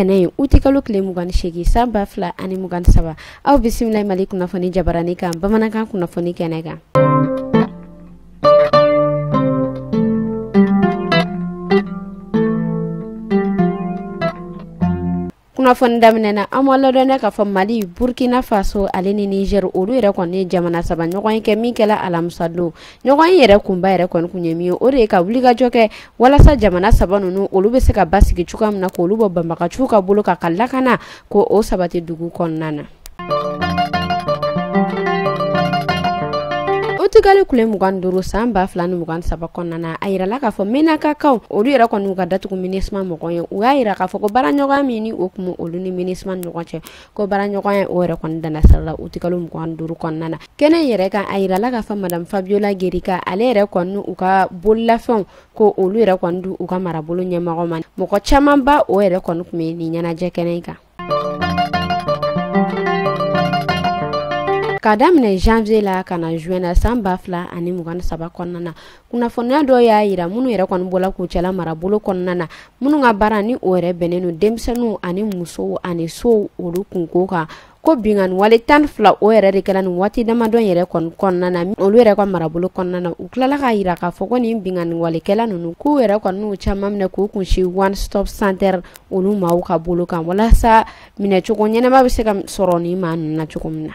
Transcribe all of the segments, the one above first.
tɛnɛ u tɛ kalo tile 28 san 2023 aw bisimila Mali kunnafoni jabarani kan bamanankan kunnafoni kɛnɛ kan. Kunnafoni daminɛna an ma ladɔnya k'a fɔ Mali, Burkina Faso ale ni Niger olu yɛrɛ kɔni jamana saba ɲɔgɔn ye kɛ min kɛla alamisa don. Ɲɔgɔn yɛrɛ kunba yɛrɛ kɔni kun ye min ye o de ye ka wulikajɔ kɛ walasa jamana saba ninnu olu bɛ se ka basigi cogoya min na k'olu bɔ banbagaciw ka bolo kan ka lakana ko o sabati dugu kɔnɔna na. Tigali kule 25 san 2023 kɔnɔna a yirala k'a fɔ Menakaw olu yɛrɛ kɔni ka datugu MINUSMA mɔgɔ ye u y'a yira k'a fɔ ko baaraɲɔgɔnya min ni o kun olu ni MINUSMA ɲɔgɔn cɛ ko baaraɲɔgɔnya o yɛrɛ kɔni danasirala u tigali 25 kɔnɔna na kɛnɛ yɛrɛ kan a yirala k'a fɔ Madame Fabiola Gerika ale yɛrɛ kɔni u ka bololafɛnw ko olu yɛrɛ kɔni du u ka marabolo ɲɛmɔgɔ ma mɔgɔ caman ba o yɛrɛ kɔni kun bɛ nin ɲɛnajɛ kɛnɛ in kan. Ka daminɛ janvier la ka na juin na san 2023 kɔnɔna na kunnafoniya dɔ y'a yira minnu yɛrɛ kɔni bɔla k'u cɛla marabolo kɔnɔna na minnu ka baara ni o yɛrɛ bɛnnen don denmisɛnninw ani musow ani sow olu kunko kan ko binganni wale 12 o yɛrɛ de kɛla nin waati damadɔ yɛrɛ kɔnɔna na olu yɛrɛ ka marabolo kɔnɔna na u tilala k'a yira k'a fɔ ko nin binganni walekɛla ninnu k'u yɛrɛ kɔni n'u caman minɛ k'u kunsi one stop center olu maaw ka bolo kan walasa minɛcogo ɲɛnama bɛ se ka sɔrɔ nin maa ninnu na cogo min na.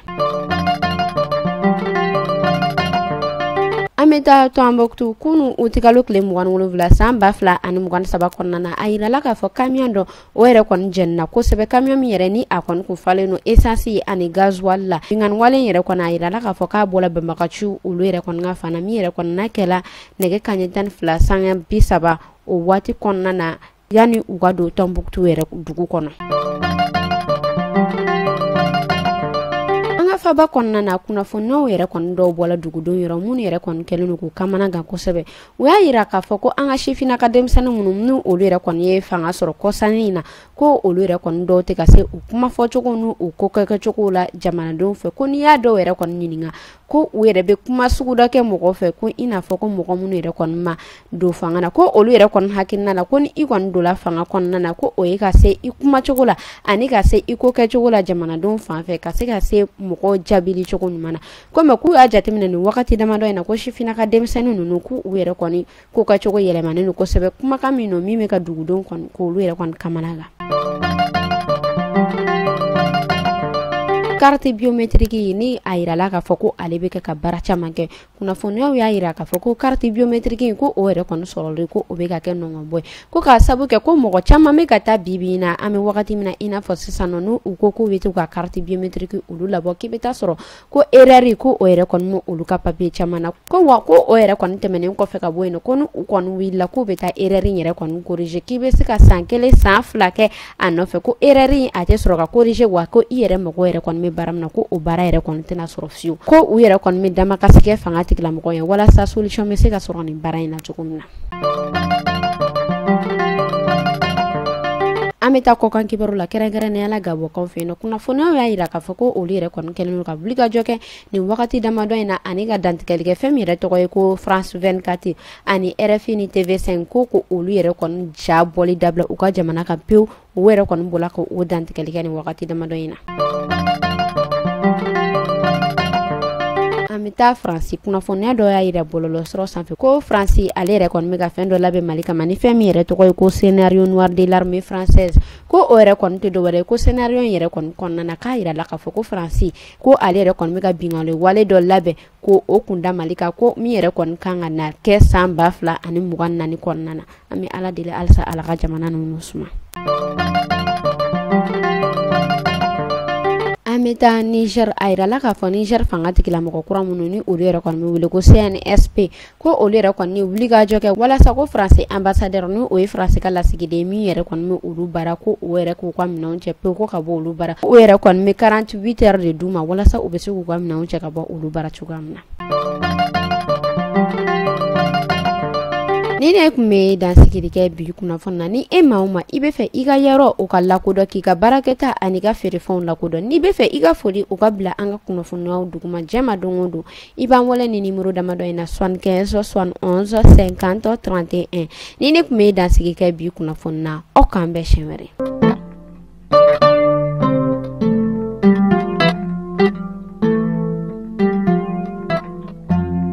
Ameta Tombouctou kunu utikalo tile 27 san 2023 kɔnɔna na a yirala k'a fɔ camion dɔ o yɛrɛ kɔni jɛnna kosɛbɛ camion min yɛrɛ ni a kɔni kun falen no essence ani gasoil la binganni wale yɛrɛ kɔni a yirala k'a fɔ k'a bɔla banbagaciw olu yɛrɛ kɔni ka fana min yɛrɛ kɔni na kɛla nɛgɛ kanɲɛ 12 sanga 30 o waati kɔnɔna na yani u ka don Tombouctou yɛrɛ dugu kɔnɔ. Faba kɔnɔna na kunnafoniyaw yɛrɛ kɔni dɔw bɔla dugudenw yɔrɔ minnu yɛrɛ kɔni kɛlen don k'u kamana gan kosɛbɛ u y'a yira k'a fɔ ko an ka sifinnaka denmisɛnnin minnu olu yɛrɛ kɔni ye fanga sɔrɔ kɔsannin in na ko olu yɛrɛ kɔni dɔw tɛ ka se u kumafɔcogo n'u ko kɛcogow la jamanadenw fɛ ko n'i y'a dɔw yɛrɛ kɔni ɲininka ko u yɛrɛ bɛ kuma sugu dɔ kɛ mɔgɔ fɛ ko i n'a fɔ ko mɔgɔ minnu yɛrɛ kɔni ma don fanga na ko olu yɛrɛ kɔni hakilina la ko ni i kɔni donla fanga kɔnɔna na ko o ye ka se i kumacogo la ani ka se i ko kɛcogo la jamanadenw fan fɛ ka se ka se mɔgɔ jabili cogo ɲuman na komi k'u y'a jateminɛ nin wagati damadɔ in na ko sifinnaka denmisɛnnin ninnu k'u yɛrɛ kɔni ko kɛcogo yɛlɛmanen don kosɛbɛ kumakan min min bɛ ka dugudenw kɔni k'olu yɛrɛ kɔni kamana gan. Carte biométrique ni a yirala k'a fɔ ko ale bɛ kɛ ka baara caman kɛ kunnafoniyaw y'a yira k'a fɔ ko carte biométrique ko o yɛrɛ kɔni sɔrɔlen ko o bɛ ka kɛ nɔngɔnbɔ ye ko k'a sabu kɛ ko mɔgɔ caman bɛ ka taa bi na an bɛ wagati min na i n'a fɔ sisan n'u ko k'u bɛ to ka carte biométrique olu labɔ k'i bɛ taa sɔrɔ ko erreur ko o yɛrɛ kɔni olu ka papier caman na ko wa ko o yɛrɛ kɔni tɛmɛnen kɔfɛ ka bɔ yen ko n'u kɔni wulila k'u bɛ taa erreur yɛrɛ kɔni corriger k'i bɛ se ka san 1 san 2 kɛ a nɔfɛ ko erreur a tɛ sɔrɔ ka corriger wa ko i yɛrɛ mɔgɔ yɛrɛ kɔni bɛ baara min na ko o baara yɛrɛ kɔni tɛna sɔrɔ fiyewu ko u yɛrɛ kɔni bɛ damakasigi fanga tigilamɔgɔ ye walasa solution bɛ se ka sɔrɔ nin baara in na cogo min na. An bɛ taa kɔkan kibaru la kɛrɛnkɛrɛnnenya la Gabɔkaw fɛ yen nɔ kunnafoniyaw y'a yira k'a fɔ ko olu yɛrɛ kɔni kɛlen don ka wulikajɔ kɛ nin wagati damadɔ in na ani ka dantigɛli kɛ fɛn min yɛrɛ tɔgɔ ye ko France 24 ani RFI ni TV5 ko olu yɛrɛ kɔni ja bɔli dabila u ka jamana kan pewu u yɛrɛ kɔni bɔla ka o dantigɛli kɛ nin wagati damadɔ in na. An bɛ taa Faransi kunnafoniya dɔ y'a yira bɔlɔlɔsiraw sanfɛ ko Faransi ale yɛrɛ kɔni bɛ ka fɛn dɔ labɛn Mali kama ni fɛn min yɛrɛ tɔgɔ ye ko scénario noir de l'armée française ko o yɛrɛ kɔni tɛ dɔwɛrɛ ye ko scénario in yɛrɛ kɔni kɔnɔna na k'a yirala k'a fɔ ko Faransi ko ale yɛrɛ kɔni bɛ ka binganni wale dɔ labɛn ko o kun da Mali kan ko min yɛrɛ kɔni kan ka na kɛ san 2024 kɔnɔna na an bɛ Ala deli halisa Ala ka jamana ninnu suma. An bɛ taa Niger a yirala k'a fɔ Niger fanga tigilamɔgɔ kura minnu ni olu yɛrɛ kɔni bɛ wele ko CNSP ko olu yɛrɛ kɔni ye wulikajɔ kɛ walasa ko Faransi ambassadeur ni o ye Faransi ka lasigiden min yɛrɛ kɔni bɛ olu baara ko o yɛrɛ k'u ka minɛnw cɛ pewu ko ka bɔ olu baara o yɛrɛ kɔni bɛ 48 heures de d'u ma walasa u bɛ se k'u ka minɛnw cɛ ka bɔ olu baara cogoya min na. Ni ne kun bɛ dansigili kɛ bi kunnafoni na ni e maa o maa i bɛ fɛ i ka yɔrɔ o ka lakodɔn k'i ka baarakɛta ani ka feerefɛnw lakodɔn n'i bɛ fɛ i ka foli o ka bila an ka kunnafoniyaw duguma jɛma don o don i b'an wele ni nimero damadɔ in na 75 71 50 31 ni ne kun bɛ dansigi kɛ bi kunnafoni na aw k'an bɛɛ siɲɛ wɛrɛ.